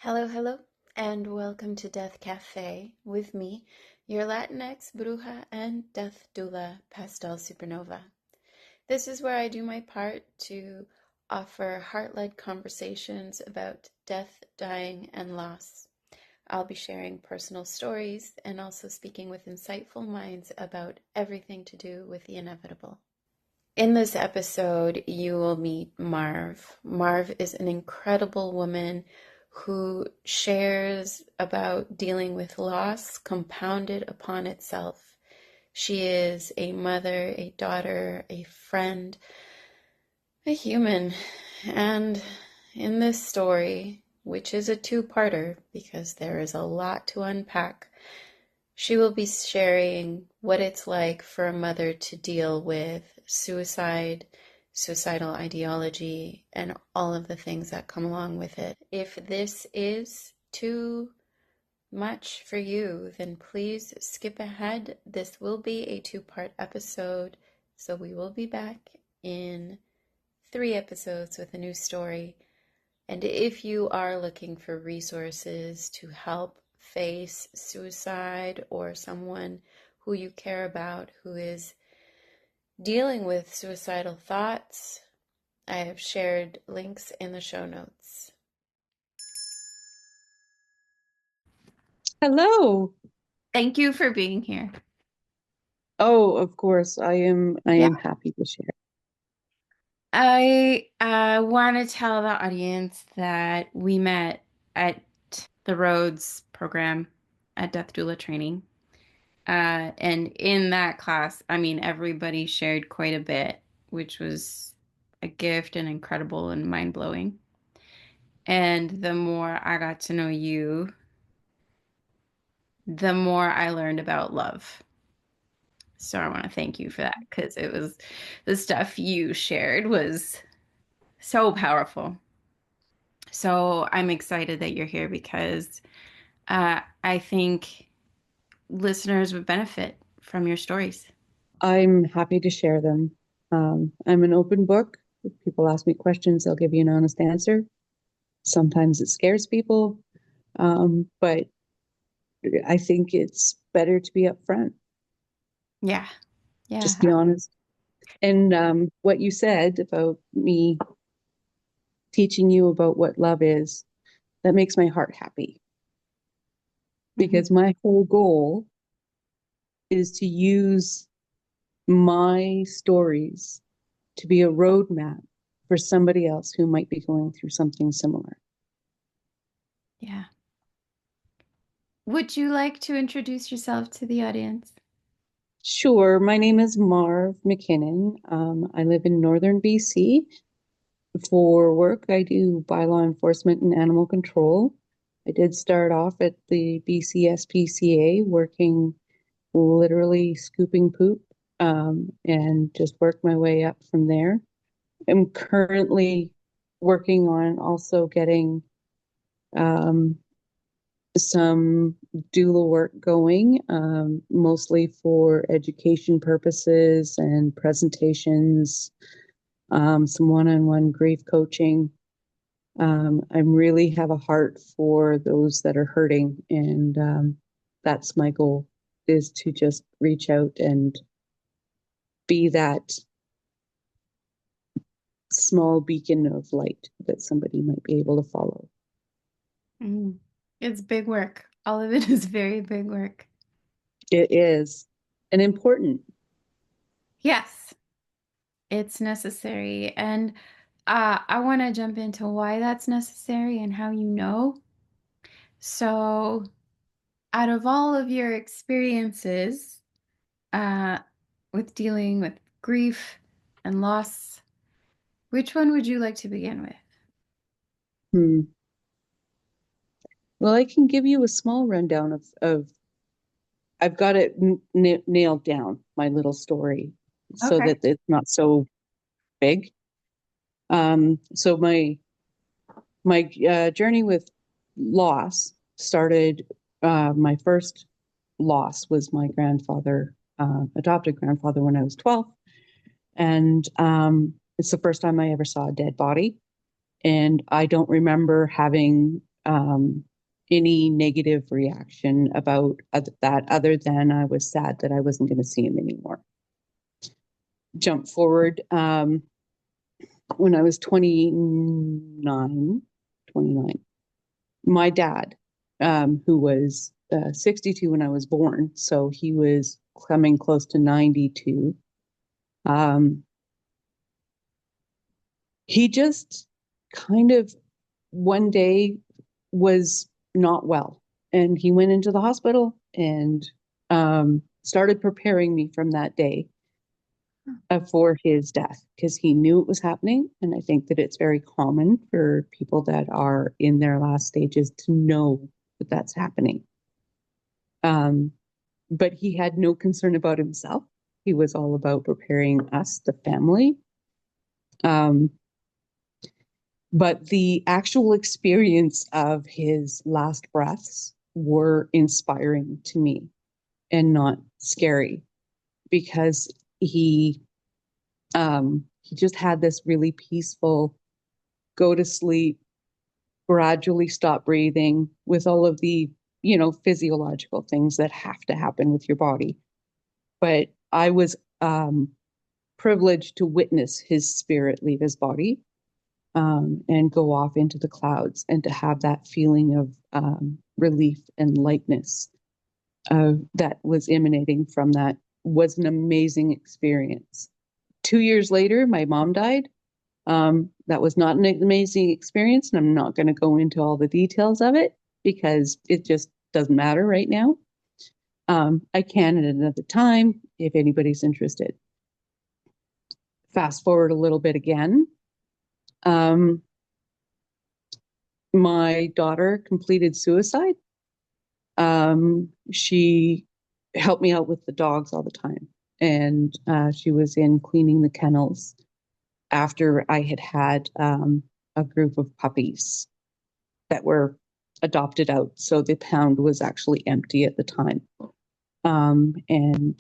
Hello, hello, and welcome to Death Cafe with me, your Latinx bruja and death doula, Pastel Supernova. This is where I do my part to offer heart-led conversations about death, dying, and loss. I'll be sharing personal stories and also speaking with insightful minds about everything to do with the inevitable. In this episode, you will meet Marv. Marv is an incredible woman who shares about dealing with loss compounded upon itself. She is a mother, a daughter, a friend, a human. And in this story, which is a two-parter because there is a lot to unpack, she will be sharing what it's like for a mother to deal with suicide, suicidal ideology, and all of the things that come along with it. If this is too much for you, then please skip ahead. This will be a two-part episode, so we will be back in 3 episodes with a new story. And if you are looking for resources to help face suicide or someone who you care about who is dealing with suicidal thoughts, I have shared links in the show notes. Hello. Thank you for being here. Oh, of course. I am happy to share. I want to tell the audience that we met at the Rhodes program at Death Doula Training. And in that class, I mean, everybody shared quite a bit, which was a gift and incredible and mind-blowing. And the more I got to know you, the more I learned about love. So I want to thank you for that because it was the stuff you shared was so powerful. So I'm excited that you're here because I think listeners would benefit from your stories. I'm happy to share them. I'm an open book. If people ask me questions, I'll give you an honest answer. Sometimes it scares people, but I think it's better to be upfront. Yeah. Yeah. Just be honest. And what you said about me teaching you about what love is, that makes my heart happy Mhm. because my whole goal is to use my stories to be a roadmap for somebody else who might be going through something similar. Yeah. Would you like to introduce yourself to the audience? Sure, my name is Marv McKinnon. I live in northern BC. For work, I do bylaw enforcement and animal control. I did start off at the BC SPCA working literally scooping poop and just worked my way up from there. I'm currently working on also getting um, some doula work going, mostly for education purposes and presentations, some one-on-one grief coaching. I really have a heart for those that are hurting, and that's my goal, is to just reach out and be that small beacon of light that somebody might be able to follow. Mm. It's big work. All of it is very big work. It is and important. Yes, it's necessary. And I want to jump into why that's necessary and how you know. So, out of all of your experiences uh, with dealing with grief and loss, which one would you like to begin with? Hmm. Well, I can give you a small rundown of I've got it nailed down, my little story, so Okay. that it's not so big. So my journey with loss started. My first loss was my grandfather, adopted grandfather, when I was 12, and it's the first time I ever saw a dead body. And I don't remember having any negative reaction about that, other than I was sad that I wasn't going to see him anymore. Jump forward, when I was 29, my dad, who was 62 when I was born, so he was coming close to 92. He just kind of one day was not well, and he went into the hospital and started preparing me from that day for his death, because he knew it was happening. And I think that it's very common for people that are in their last stages to know that that's happening. But he had no concern about himself. He was all about preparing us, the family. But the actual experience of his last breaths were inspiring to me and not scary, because he just had this really peaceful go to sleep, gradually stop breathing, with all of the, physiological things that have to happen with your body. But I was privileged to witness his spirit leave his body, and go off into the clouds, and to have that feeling of relief and lightness that was emanating from that was an amazing experience. 2 years later, my mom died. That was not an amazing experience, and I'm not going to go into all the details of it because it just doesn't matter right now. I can at another time if anybody's interested. Fast forward a little bit again. My daughter completed suicide. She helped me out with the dogs all the time, and she was in cleaning the kennels after I had had a group of puppies that were adopted out. So the pound was actually empty at the time. And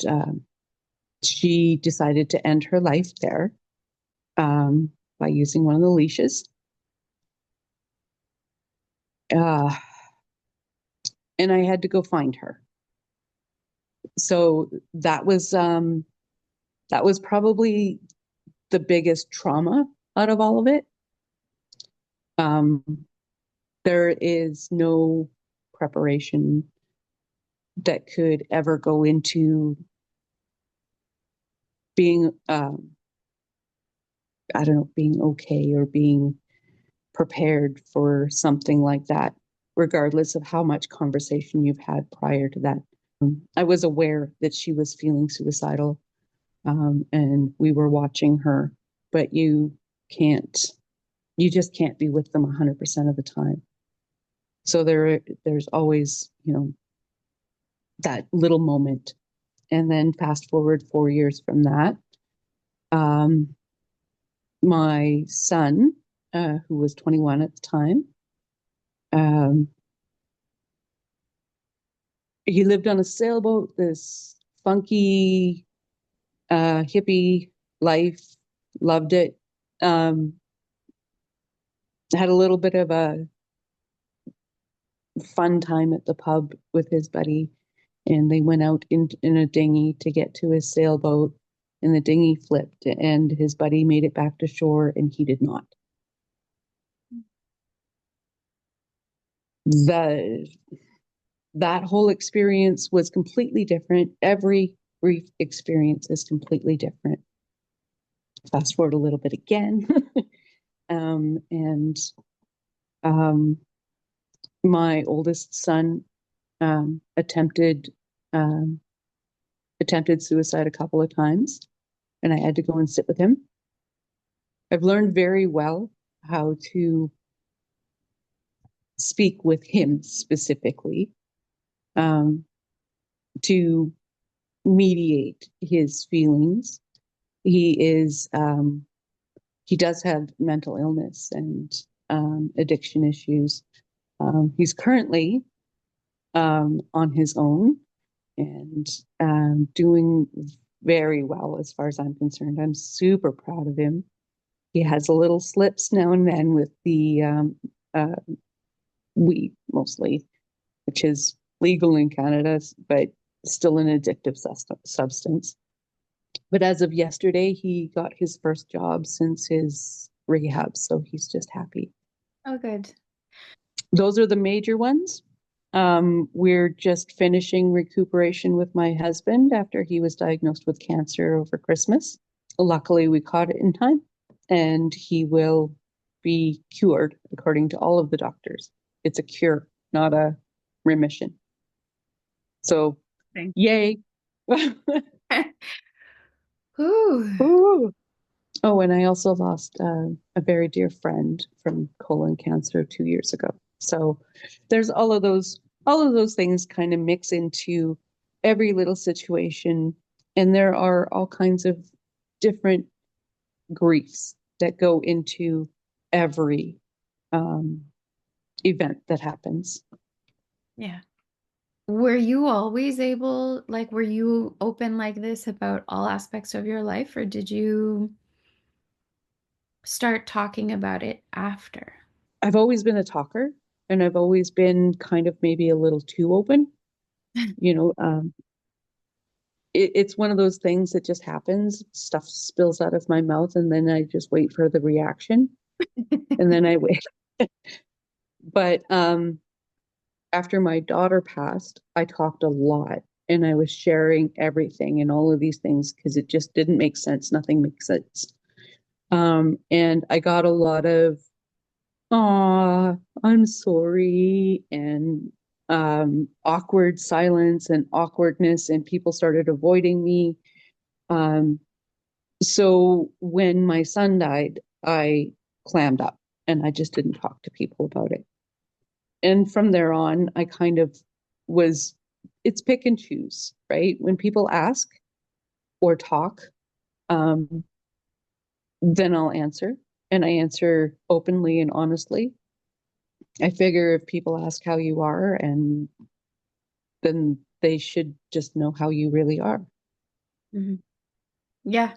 she decided to end her life there by using one of the leashes. And I had to go find her. So that was probably the biggest trauma out of all of it. There is no preparation that could ever go into being, being okay or being prepared for something like that, regardless of how much conversation you've had prior to that. I was aware that she was feeling suicidal, and we were watching her, but you just can't be with them 100% of the time. So there's always, that little moment. And then fast forward 4 years from that, my son, who was 21 at the time, he lived on a sailboat, this funky, hippie life, loved it. Had a little bit of a fun time at the pub with his buddy, and they went out in a dinghy to get to his sailboat, and the dinghy flipped, and his buddy made it back to shore, and he did not. That whole experience was completely different. Every grief experience is completely different. Fast forward a little bit again. And my oldest son attempted suicide a couple of times, and I had to go and sit with him. I've learned very well how to speak with him specifically, to mediate his feelings. He does have mental illness and addiction issues. He's currently on his own and doing very well as far as I'm concerned. I'm super proud of him. He has a little slips now and then with the weed mostly, which is legal in Canada, but still an addictive substance. But as of yesterday, he got his first job since his rehab, so he's just happy. Oh, good. Those are the major ones. We're just finishing recuperation with my husband after he was diagnosed with cancer over Christmas. Luckily, we caught it in time, and he will be cured according to all of the doctors. It's a cure, not a remission. So, Thank- yay. Ooh, Ooh. Oh, and I also lost a very dear friend from colon cancer 2 years ago. So there's all of those things kind of mix into every little situation, and there are all kinds of different griefs that go into every um, event that happens. yeah. Were you always able, like, were you open like this about all aspects of your life, or did you start talking about it after? I've always been a talker, and I've always been kind of maybe a little too open. You know, it's one of those things that just happens. Stuff spills out of my mouth, and then I just wait for the reaction, and then I wait. But after my daughter passed, I talked a lot, and I was sharing everything and all of these things because it just didn't make sense. Nothing makes sense. And I got a lot of, "Aw, I'm sorry," and awkward silence and awkwardness, and people started avoiding me. Um, So when my son died, I clammed up and I just didn't talk to people about it. And from there on, I kind of was, it's pick and choose, right? When people ask or talk, um, then I'll answer, and I answer openly and honestly. I figure if people ask how you are, and then they should just know how you really are. Mhm. Yeah.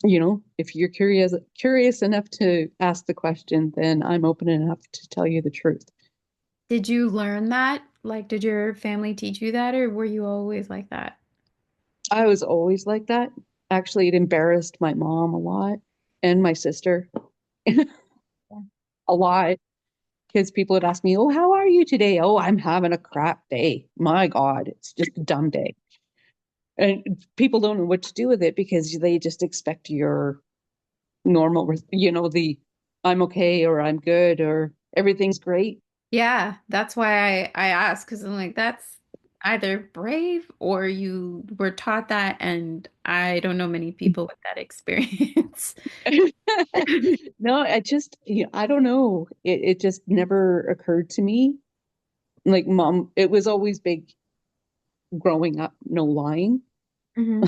You know, if you're curious enough to ask the question, then I'm open enough to tell you the truth. Did you learn that? Like, did your family teach you that, or were you always like that? I was always like that. Actually, it embarrassed my mom a lot and my sister Yeah. a lot because people would ask me, "Oh, how are you today?" "Oh, I'm having a crap day." My God, it's just a dumb day. And people don't know what to do with it because they just expect your normal, the "I'm okay" or "I'm good" or "everything's great." Yeah, that's why I asked because I'm like, that's either brave or you were taught that, and I don't know many people with that experience. No, I don't know. It just never occurred to me. Like mom, it was always big growing up, no lying. Hmm.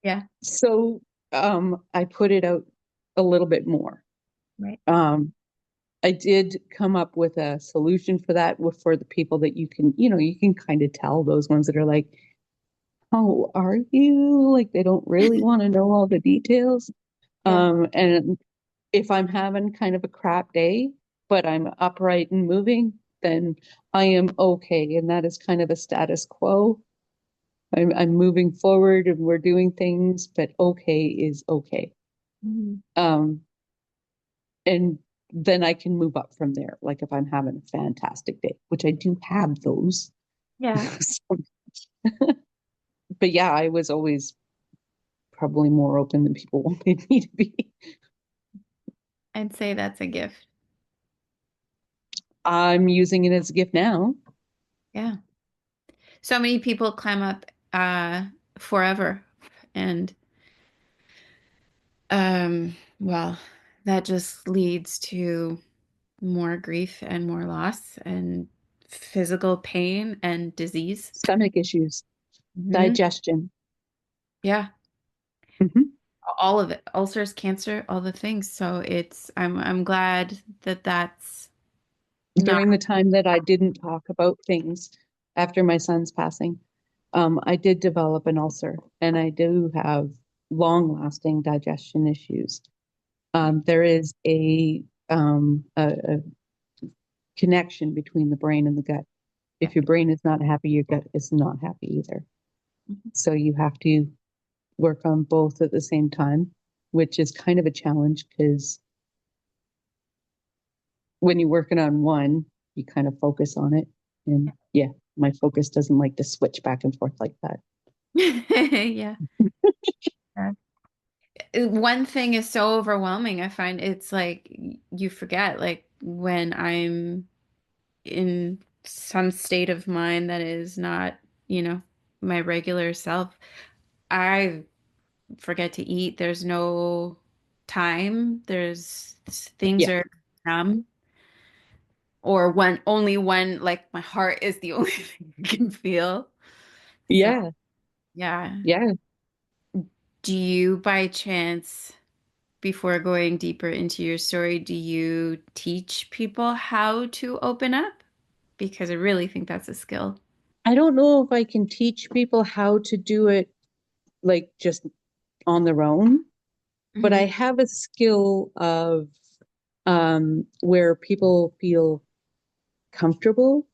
Yeah, So I put it out a little bit more. right. Um, I did come up with a solution for that for the people that you can kind of tell those ones that are like, "How are you?" Like they don't really want to know all the details. Yeah. And if I'm having kind of a crap day, but I'm upright and moving, then I am okay. And that is kind of a status quo. I'm moving forward and we're doing things, but okay is okay. Mhm. Um, and then I can move up from there. Like if I'm having a fantastic day, which I do have those. Yeah, So, but yeah, I was always probably more open than people wanted me to be. I'd say that's a gift. I'm using it as a gift now. Yeah. So many people climb up forever, and well, that just leads to more grief and more loss and physical pain and disease. Stomach issues, Hmm. digestion. Yeah, Mhm. all of it, ulcers, cancer, all the things. So I'm glad that that's not. During the time that I didn't talk about things after my son's passing, I did develop an ulcer and I do have long lasting digestion issues. There is a connection between the brain and the gut. If your brain is not happy, your gut is not happy either. Mhm. So you have to work on both at the same time, which is kind of a challenge because when you're working on one, you kind of focus on it. And yeah, my focus doesn't like to switch back and forth like that. Yeah. Yeah. One thing is so overwhelming. I find it's like you forget, like when I'm in some state of mind that is not, you know, my regular self, I forget to eat. There's no time. There's things Yeah. are numb. Or when only when like my heart is the only thing I can feel. So Yeah. yeah. Yeah. Do you by chance, before going deeper into your story, do you teach people how to open up? Because I really think that's a skill. I don't know if I can teach people how to do it like just on their own, but Hmm. I have a skill of where people feel comfortable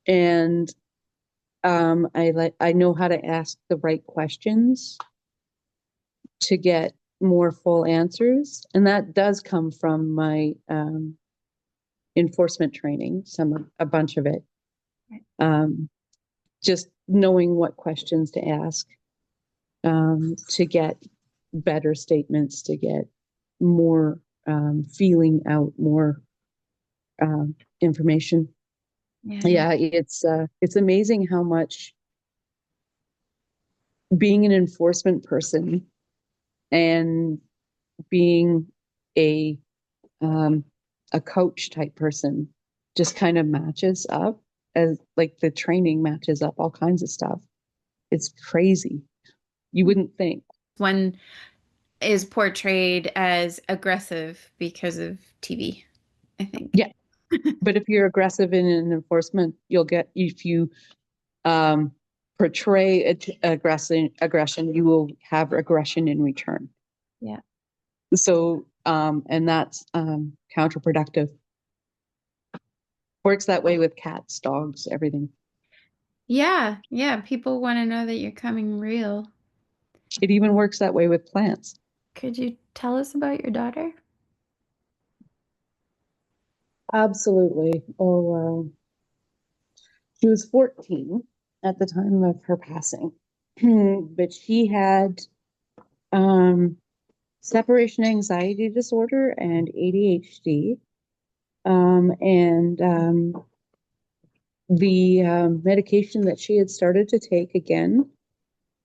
and I know how to ask the right questions to get more full answers, and that does come from my enforcement training, a bunch of it. Um, just knowing what questions to ask to get better statements, to get more feeling out, more information. Yeah. Yeah, it's amazing how much being an enforcement person and being a um, a coach type person just kind of matches up as like the training matches up all kinds of stuff. It's crazy. You wouldn't think. One is portrayed as aggressive because of TV, I think. Yeah, but if you're aggressive in an enforcement, you'll get if you um, portray aggression, you will have aggression in return. Yeah. So, and that's counterproductive. Works that way with cats, dogs, everything. Yeah. Yeah. People want to know that you're coming real. It even works that way with plants. Could you tell us about your daughter? Absolutely. Oh, she was 14 at the time of her passing, but she had um, separation anxiety disorder and ADHD. And the medication that she had started to take again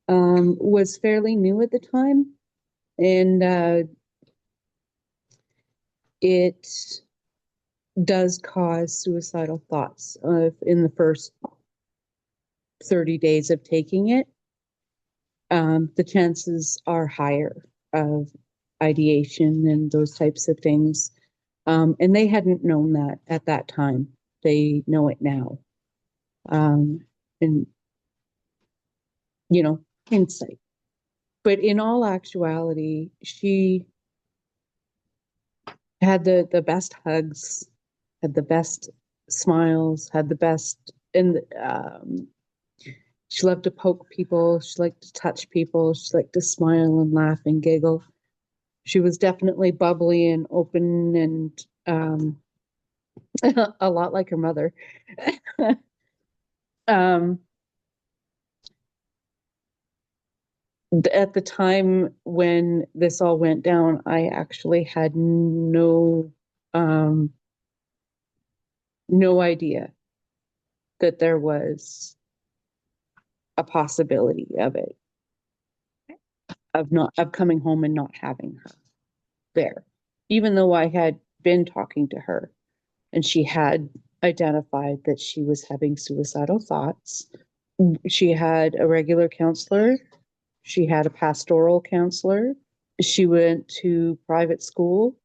was fairly new at the time. And it does cause suicidal thoughts in the first 30 days of taking it. The chances are higher of ideation and those types of things. And they hadn't known that at that time. They know it now. Um, and, you know, hindsight. But in all actuality, she had the best hugs, had the best smiles, had the best, and she loved to poke people. She liked to touch people. She liked to smile and laugh and giggle. She was definitely bubbly and open and a lot like her mother. um, at the time when this all went down, I actually had um, no idea that there was a possibility of it, of coming home and not having her there, even though I had been talking to her and she had identified that she was having suicidal thoughts. She had a regular counselor. She had a pastoral counselor. She went to private school.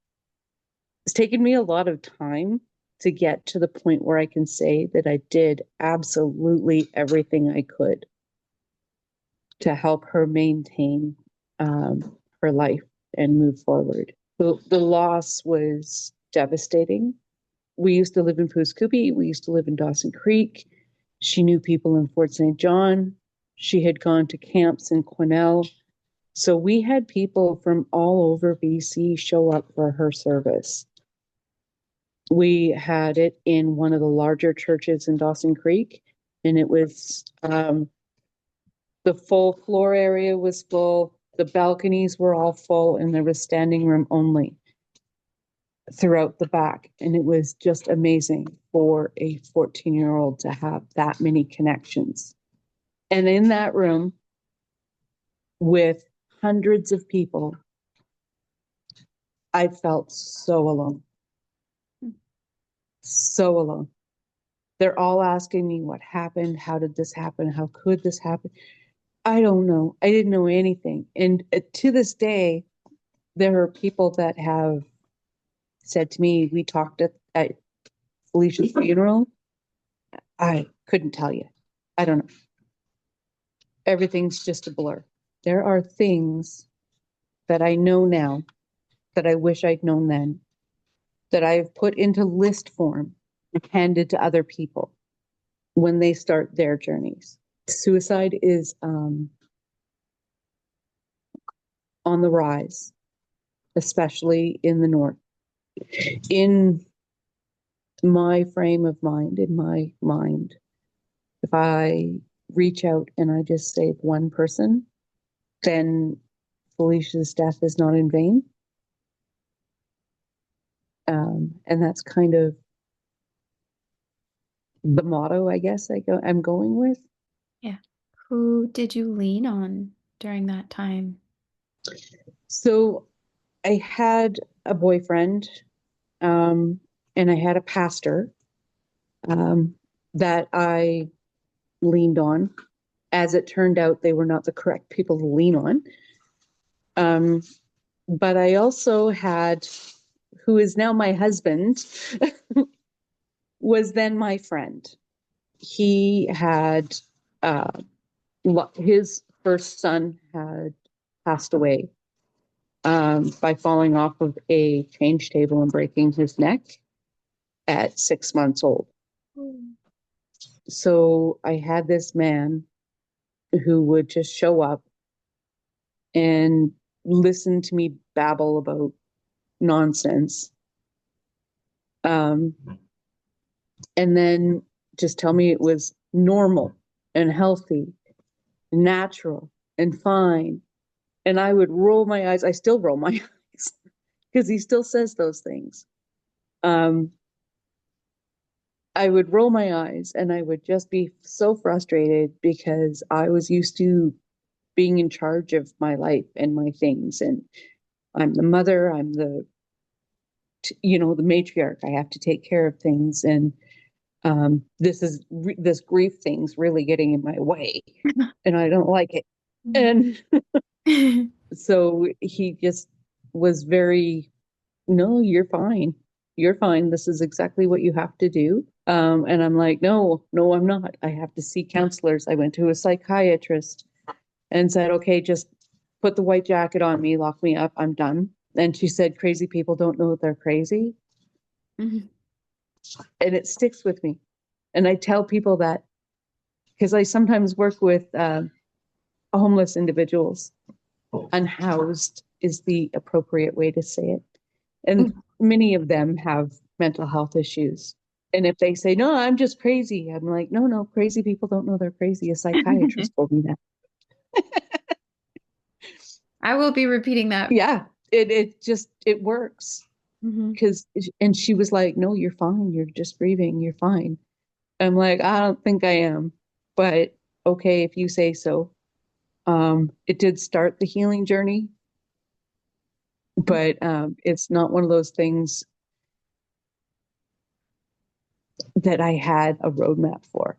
It's taken me a lot of time to get to the point where I can say that I did absolutely everything I could to help her maintain her life and move forward. The loss was devastating. we used to live in Pooscoopi. We used to live in Dawson Creek. She knew people in Fort St. John. She had gone to camps in Quesnel. So we had people from all over BC show up for her service. We had it in one of the larger churches in Dawson Creek, and it was the full floor area was full. The balconies were all full, and there was standing room only throughout the back. And it was just amazing for a 14-year-old to have that many connections. And in that room with hundreds of people, I felt so alone. So alone. They're all asking me what happened. How did this happen? How could this happen? I don't know. I didn't know anything. And to this day, there are people that have said to me, we talked at Felicia's funeral. I couldn't tell you. I don't know. Everything's just a blur. There are things that I know now that I wish I'd known then, that I've put into list form and handed to other people when they start their journeys. Suicide is on the rise, especially in the north. In my frame of mind, in my mind, if I reach out and I just save one person, then Felicia's death is not in vain. And that's kind of the motto, I guess, I'm going with. Yeah. Who did you lean on during that time? So I had a boyfriend, and I had a pastor that I leaned on. As it turned out, they were not the correct people to lean on. But I also had, who is now my husband, was then my friend. He had, his first son had passed away by falling off of a change table and breaking his neck at 6 months old. Mm. So I had this man who would just show up and listen to me babble about nonsense. And then just tell me it was normal and healthy, natural and fine. And I would roll my eyes. I still roll my eyes because he still says those things. I would roll my eyes and I would just be so frustrated because I was used to being in charge of my life and my things. And I'm the mother, I'm the matriarch. I have to take care of things. And this grief thing's really getting in my way and I don't like it. And so he just was very, no, you're fine. You're fine. This is exactly what you have to do. And I'm like, no, I'm not. I have to see counselors. I went to a psychiatrist and said, okay, just put the white jacket on me, lock me up. I'm done. And she said, crazy people don't know that they're crazy. Mhm. And it sticks with me. And I tell people that because I sometimes work with homeless individuals. Unhoused is the appropriate way to say it. And many of them have mental health issues. And if they say, no, I'm just crazy, I'm like, no, crazy people don't know they're crazy. A psychiatrist told me that. I will be repeating that. Yeah, it works. Mhm. Because, and she was like, no, you're fine. You're just grieving. You're fine. I'm like, I don't think I am, but okay, if you say so. It did start the healing journey, but it's not one of those things that I had a roadmap for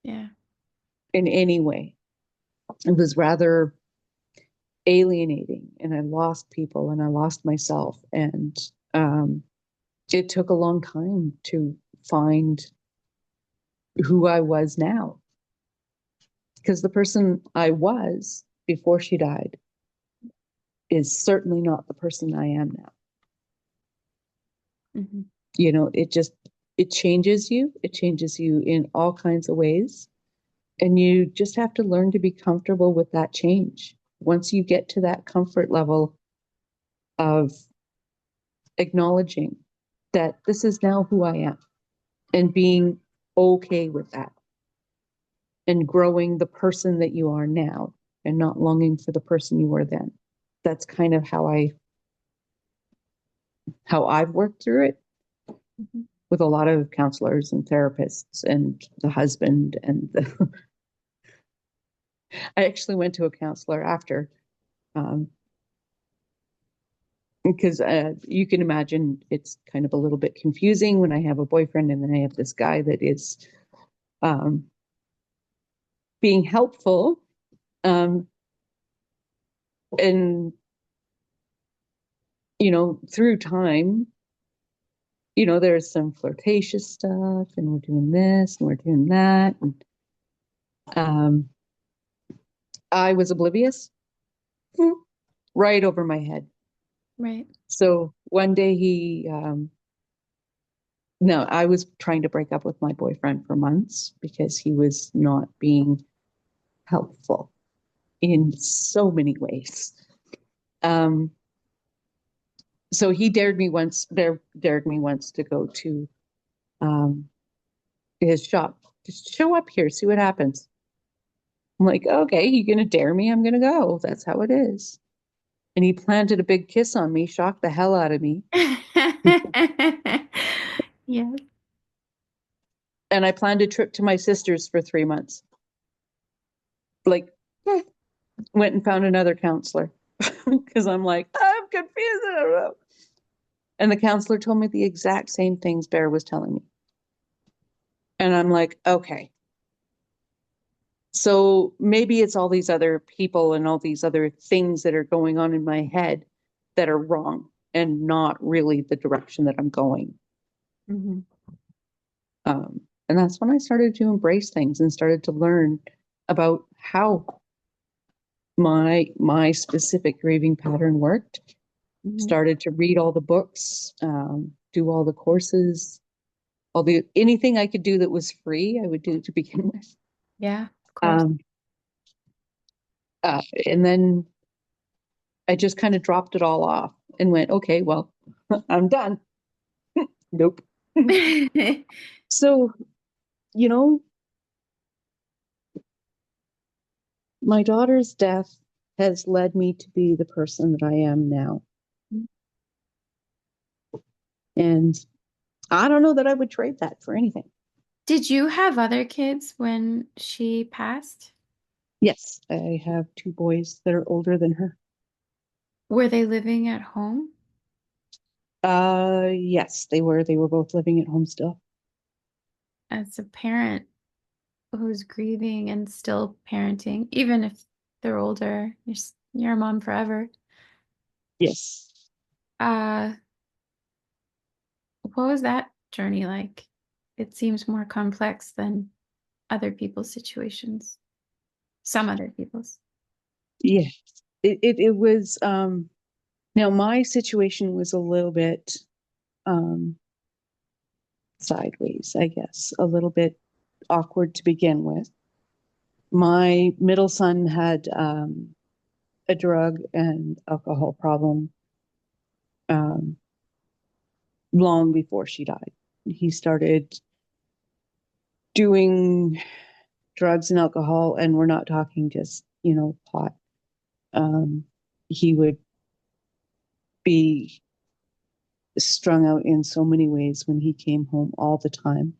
Yeah. in any way. It was rather alienating, and I lost people and I lost myself. And it took a long time to find who I was now. Because the person I was before she died is certainly not the person I am now. Mhm. It changes you. It changes you in all kinds of ways. And you just have to learn to be comfortable with that change. Once you get to that comfort level of acknowledging that this is now who I am and being okay with that and growing the person that you are now and not longing for the person you were then. That's kind of how I've worked through it Mhm. with a lot of counselors and therapists and the husband I actually went to a counselor after um, because you can imagine it's kind of a little bit confusing when I have a boyfriend and then I have this guy that is um, being helpful um, and through time there's some flirtatious stuff and we're doing this and we're doing that and um, I was oblivious right over my head. Right. So one day no, I was trying to break up with my boyfriend for months because he was not being helpful in so many ways. Um, so he dared me once to go to um, his shop. Just show up here, see what happens. I'm like, okay, you're gonna dare me? I'm gonna go. That's how it is. And he planted a big kiss on me, shocked the hell out of me. Yes. And I planned a trip to my sister's for 3 months. Like, went and found another counselor because I'm like, I'm confused. I don't know. And the counselor told me the exact same things Bear was telling me. And I'm like, okay. So maybe it's all these other people and all these other things that are going on in my head that are wrong and not really the direction that I'm going. Mhm. And that's when I started to embrace things and started to learn about how my specific grieving pattern worked. Mhm. Started to read all the books, do all the courses, anything I could do that was free, I would do to begin with. Yeah, of course. Um, and then I just kind of dropped it all off and went, okay, well, I'm done. Nope. So, you know, my daughter's death has led me to be the person that I am now. And I don't know that I would trade that for anything. Did you have other kids when she passed? Yes, I have two boys that are older than her. Were they living at home? Yes, they were. They were both living at home still. As a parent who's grieving and still parenting, even if they're older, you're a mom forever. Yes. Uh, what was that journey like? It seems more complex than other people's situations. Some other people's. Yes. It was now my situation was a little bit um sideways, I guess, a little bit awkward to begin with. My middle son had a drug and alcohol problem um long before she died. He started doing drugs and alcohol, and we're not talking just, pot. Um, he would be strung out in so many ways when he came home all the time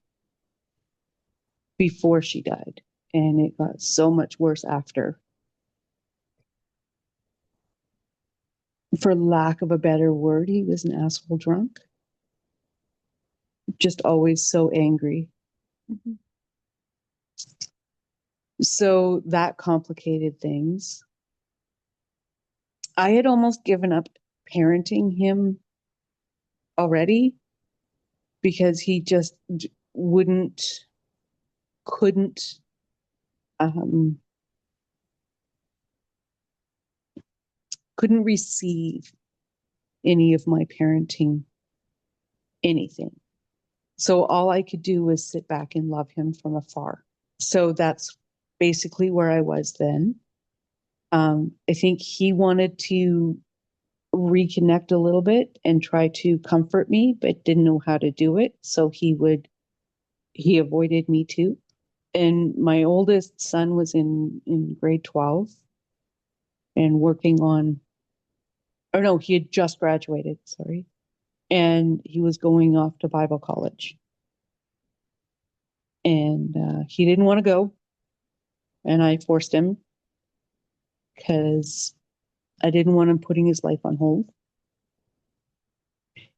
before she died. And it got so much worse after. For lack of a better word, he was an asshole drunk, just always so angry. Mhm. So that complicated things. I had almost given up parenting him already because he just wouldn't, couldn't, um, couldn't receive any of my parenting anything. So all I could do was sit back and love him from afar. So that's basically where I was then. I think he wanted to reconnect a little bit and try to comfort me, but didn't know how to do it. So he avoided me too. And my oldest son was in grade 12 and working on, or no, he had just graduated, sorry. And he was going off to Bible college. And he didn't want to go. And I forced him because I didn't want him putting his life on hold.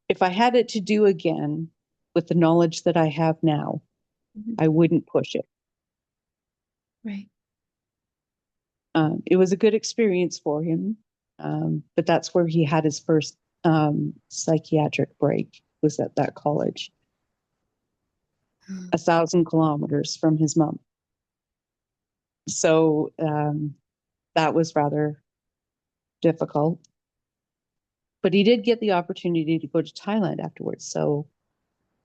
If I had it to do again with the knowledge that I have now, I wouldn't push it. Right. It was a good experience for him, but that's where he had his first psychiatric break, was at that college, 1,000 kilometers from his mom. So that was rather difficult. But he did get the opportunity to go to Thailand afterwards. So,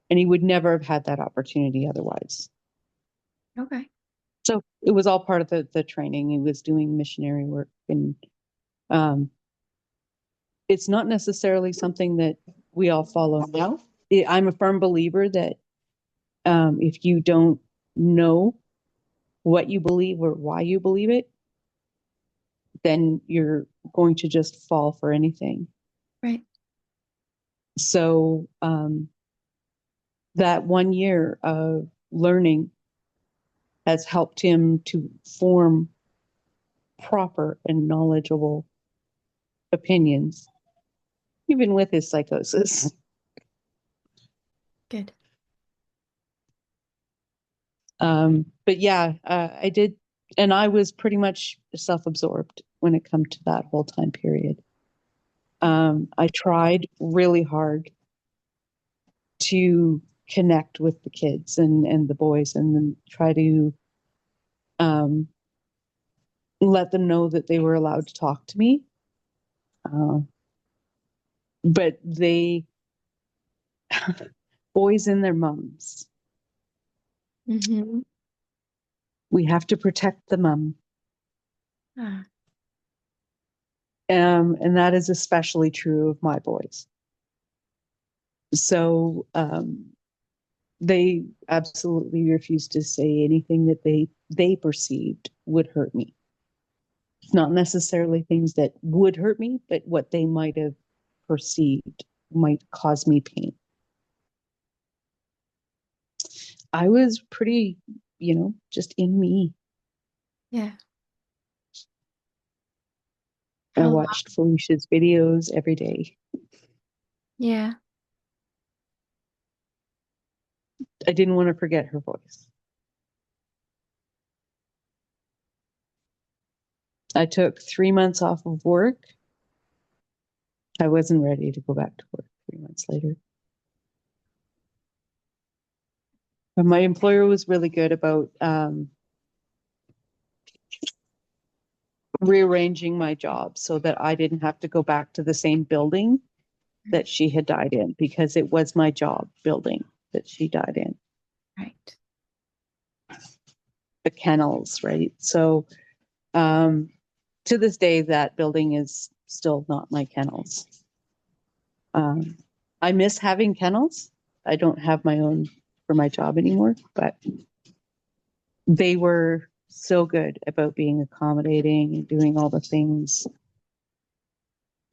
and he would never have had that opportunity otherwise. Okay. So it was all part of the training. He was doing missionary work, and it's not necessarily something that we all follow now. I'm a firm believer that if you don't know what you believe or why you believe it, then you're going to just fall for anything. Right. So that 1 year of learning has helped him to form proper and knowledgeable opinions, even with his psychosis. Good. But yeah, I did, and I was pretty much self-absorbed when it come to that whole time period. I tried really hard to connect with the kids and the boys, and then try to let them know that they were allowed to talk to me. But they, boys and their mums, Mm-hmm. we have to protect the mum. Ah. And that is especially true of my boys. So they absolutely refused to say anything that they perceived would hurt me. Not necessarily things that would hurt me, but what they might have perceived might cause me pain. I was pretty, just in me. Yeah. I How long? watched Felicia's videos every day. Yeah. I didn't want to forget her voice. I took 3 months off of work. I wasn't ready to go back to work 3 months later. But my employer was really good about rearranging my job so that I didn't have to go back to the same building that she had died in, because it was my job building that she died in. Right. The kennels, right? So to this day, that building is still not my kennels. I miss having kennels. I don't have my own for my job anymore, but they were so good about being accommodating and doing all the things.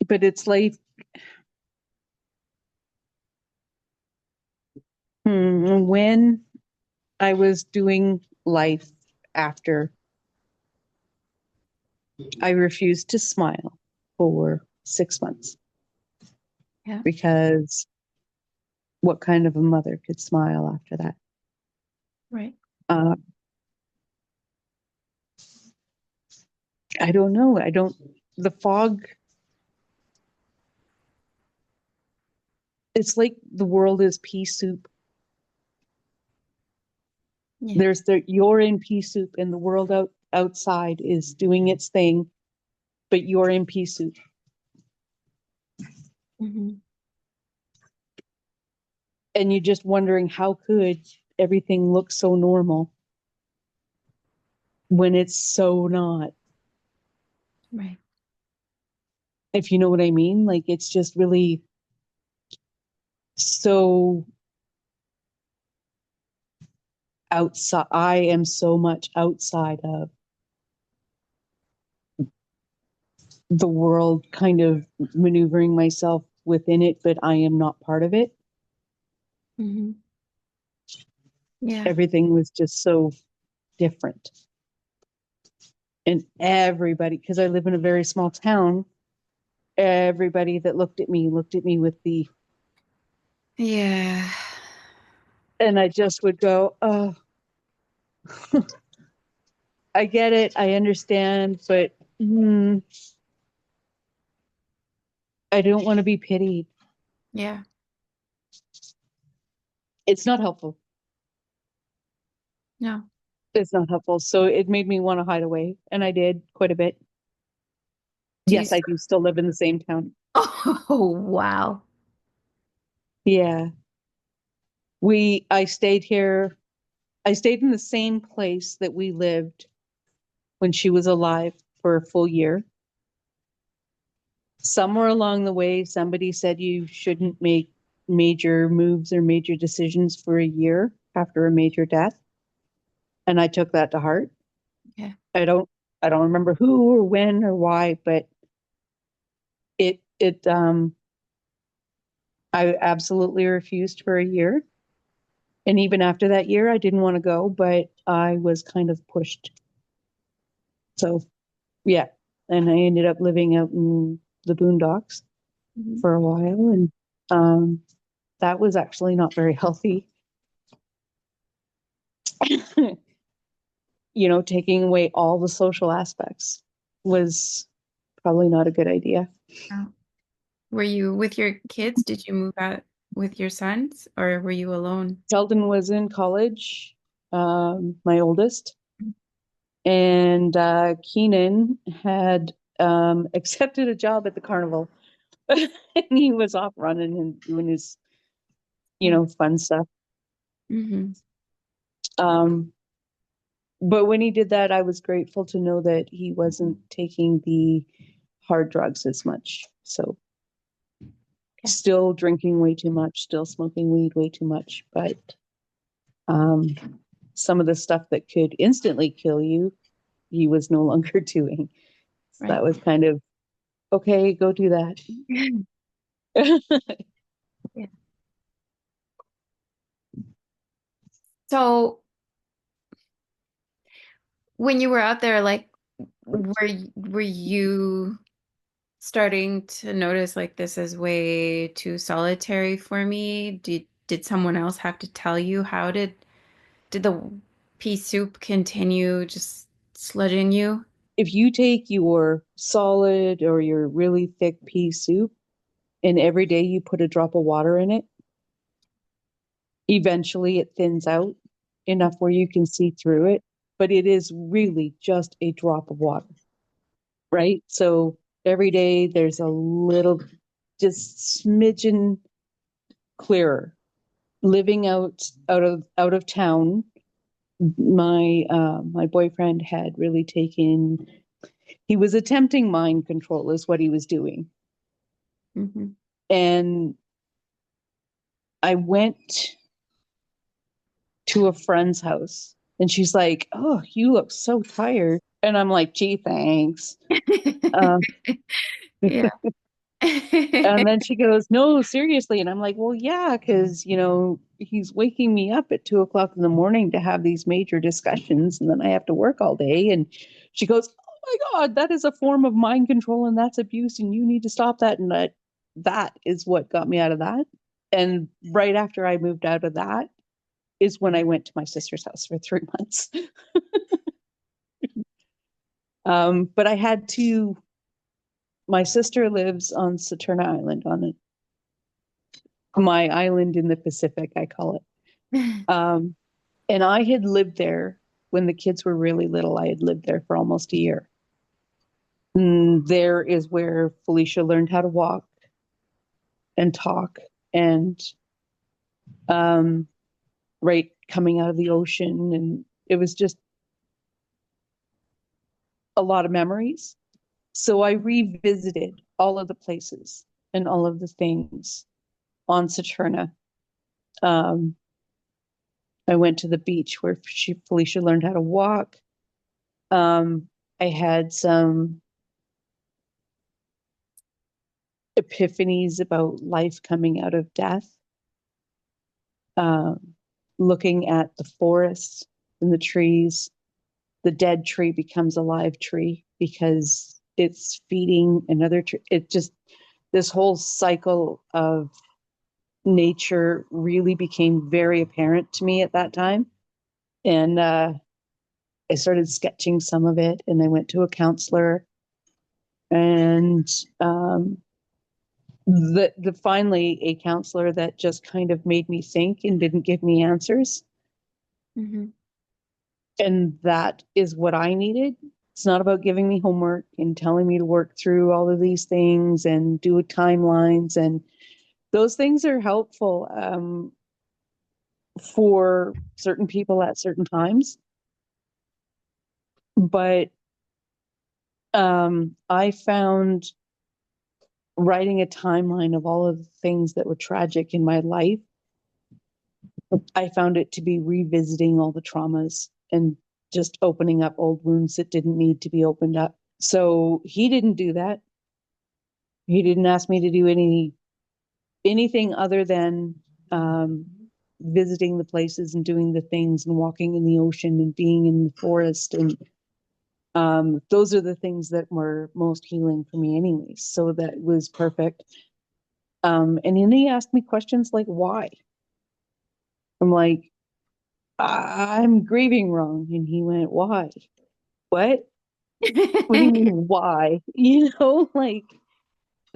But it's like, when I was doing life after, I refused to smile for 6 months. Yeah. Because what kind of a mother could smile after that? Right. I don't know. The fog, it's like the world is pea soup. Yeah. You're in pea soup, and the world outside is doing its thing, but you're in pea soup. Mm-hmm. And you're just wondering how could everything look so normal when it's so not, Right. if you know what I mean. Like it's just really so outside. I am so much outside of the world, kind of maneuvering myself within it, but I am not part of it. Hmm. Yeah. Everything was just so different. And everybody, because I live in a very small town, everybody that looked at me with the, Yeah. and I just would go, oh, I get it, I understand, but I don't want to be pitied. Yeah. It's not helpful. No. It's not helpful. So it made me want to hide away. And I did quite a bit. Do you Yes, I do still live in the same town. Oh, wow. Yeah. I stayed here. I stayed in the same place that we lived when she was alive for a full year. Somewhere along the way, somebody said you shouldn't make major moves or major decisions for a year after a major death. And I took that to heart. Yeah. I don't I don't remember who or when or why, but it I absolutely refused for a year. And even after that year, I didn't want to go, but I was kind of pushed. So yeah. And I ended up living out in the boondocks Mhm. for a while. And um, that was actually not very healthy. Taking away all the social aspects was probably not a good idea. Oh. Were you with your kids? Did you move out with your sons or were you alone? Sheldon was in college, my oldest, and Keenan had accepted a job at the carnival. And he was off running and doing his, Yeah. fun stuff. Hmm. Um, but when he did that, I was grateful to know that he wasn't taking the hard drugs as much. So Okay. still drinking way too much, still smoking weed way too much, but um, some of the stuff that could instantly kill you, he was no longer doing. So Right. that was kind of okay, go do that. Yeah. So when you were out there, like, were you starting to notice like this is way too solitary for me? Did someone else have to tell you? How did the pea soup continue just sludging you? If you take your solid or your really thick pea soup and every day you put a drop of water in it, eventually it thins out enough where you can see through it. But it is really just a drop of water, right? So every day there's a little, just smidgen clearer. Living out of town, my boyfriend had really taken. He was attempting mind control, is what he was doing, Hmm. and I went to a friend's house, and she's like, "Oh, you look so tired," and I'm like, "Gee, thanks." Um, Yeah. And then she goes, "No, seriously." And I'm like, "Well, yeah, because, he's waking me up at 2 o'clock in the morning to have these major discussions. And then I have to work all day." And she goes, "Oh my God, that is a form of mind control and that's abuse. And you need to stop that." And that is what got me out of that. And right after I moved out of that is when I went to my sister's house for 3 months. But I had to, my sister lives on Saturna Island, on my island in the Pacific, I call it. Um, and I had lived there when the kids were really little. I had lived there for almost a year. And there is where Felicia learned how to walk and talk and um, right coming out of the ocean. And it was just a lot of memories. So I revisited all of the places and all of the things on Saturna. Um, I went to the beach where Felicia learned how to walk. Um, I had some epiphanies about life coming out of death, um, looking at the forest and the trees. The dead tree becomes a live tree because it's feeding another tree. It just, this whole cycle of nature really became very apparent to me at that time. And I started sketching some of it, and I went to a counselor, and the finally a counselor that just kind of made me think and didn't give me answers. Mm-hmm. And that is what I needed. It's not about giving me homework and telling me to work through all of these things and do timelines. And those things are helpful for certain people at certain times. But I found writing a timeline of all of the things that were tragic in my life, I found it to be revisiting all the traumas and just opening up old wounds that didn't need to be opened up. So he didn't do that. He didn't ask me to do anything other than um, visiting the places and doing the things and walking in the ocean and being in the forest. And those are the things that were most healing for me anyways. So that was perfect. And then he asked me questions like, why? I'm like, I'm grieving wrong. And he went, why? What? What do you mean, why? Like,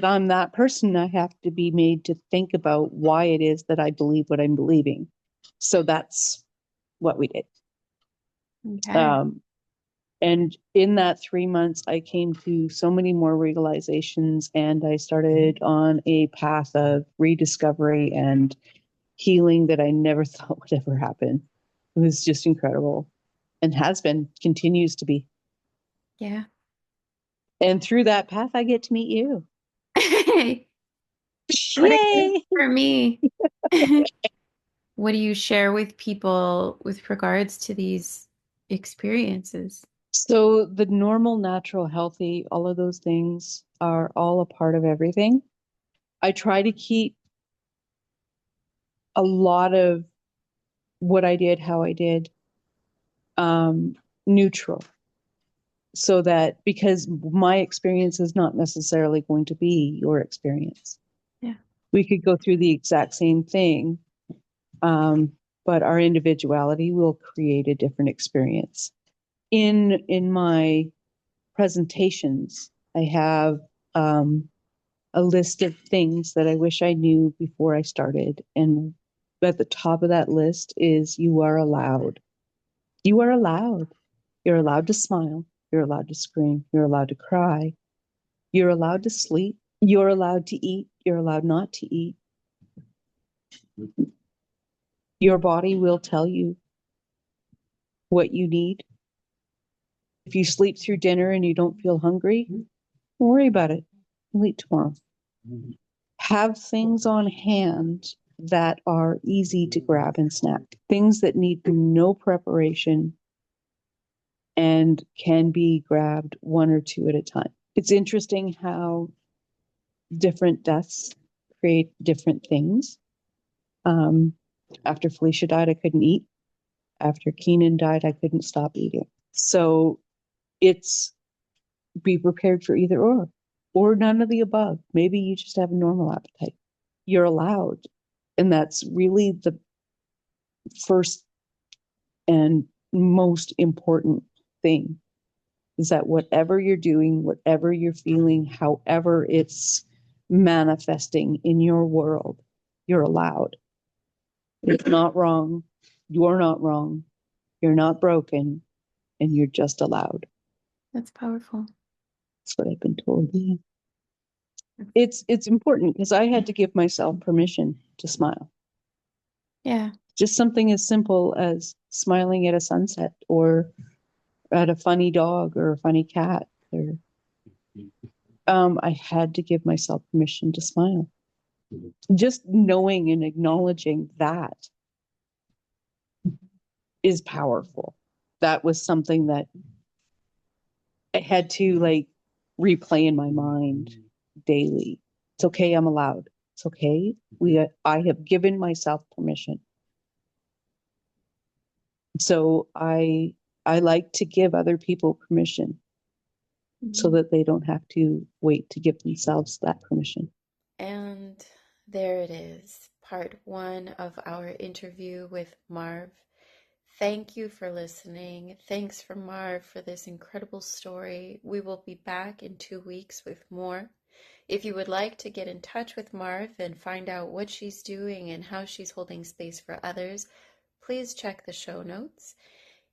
I'm that person. I have to be made to think about why it is that I believe what I'm believing. So that's what we did. Okay. Um, and in that 3 months, I came to so many more realizations, and I started on a path of rediscovery and healing that I never thought would ever happen. It was just incredible, and has been, continues to be. Yeah. And through that path, I get to meet you. What a gift Yay! for me. What do you share with people with regards to these experiences? So the normal, natural, healthy, all of those things are all a part of everything. I try to keep a lot of what I did, how I did, um, neutral. So that, because my experience is not necessarily going to be your experience. Yeah. We could go through the exact same thing, um, but our individuality will create a different experience. In my presentations, I have a list of things that I wish I knew before I started. And at the top of that list is, you are allowed. You are allowed. You're allowed to smile. You're allowed to scream. You're allowed to cry. You're allowed to sleep. You're allowed to eat. You're allowed not to eat. Your body will tell you what you need. If you sleep through dinner and you don't feel hungry, don't worry about it. You'll eat tomorrow. Have things on hand that are easy to grab and snack, things that need no preparation and can be grabbed one or two at a time. It's interesting how different deaths create different things. Um, After Felicia died, I couldn't eat. After Keenan died, I couldn't stop eating. So it's, be prepared for either or none of the above. Maybe you just have a normal appetite. You're allowed. And that's really the first and most important thing, is that whatever you're doing, whatever you're feeling, however it's manifesting in your world, you're allowed. It's not wrong. You're not wrong. You're not broken, and you're just allowed. That's powerful. That's what I've been told. Yeah. It's important because I had to give myself permission to smile. Yeah. Just something as simple as smiling at a sunset or at a funny dog or a funny cat. Or, I had to give myself permission to smile. Just knowing and acknowledging that is powerful. That was something that I had to like replay in my mind daily. It's okay, I'm allowed. It's okay. I have given myself permission. So I like to give other people permission so that they don't have to wait to give themselves that permission. And there it is, part one of our interview with Marv. Thank you for listening. Thanks for Marv for this incredible story. We will be back in 2 weeks with more. If you would like to get in touch with Marv and find out what she's doing and how she's holding space for others, please check the show notes.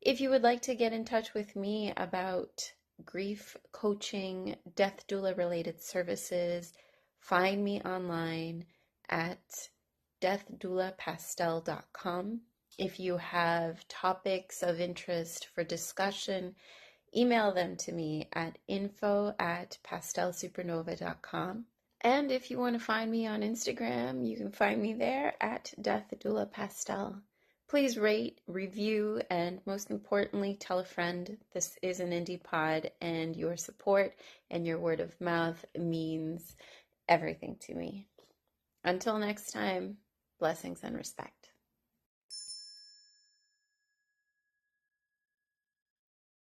If you would like to get in touch with me about grief coaching, death doula related services, find me online at deathdoulapastel.com. If you have topics of interest for discussion, email them to me at info@pastelsupernova.com. And if you want to find me on Instagram, you can find me there at Death Doula Pastel. Please rate, review, and most importantly, tell a friend. This is an indie pod, and your support and your word of mouth means everything to me. Until next time, blessings and respect.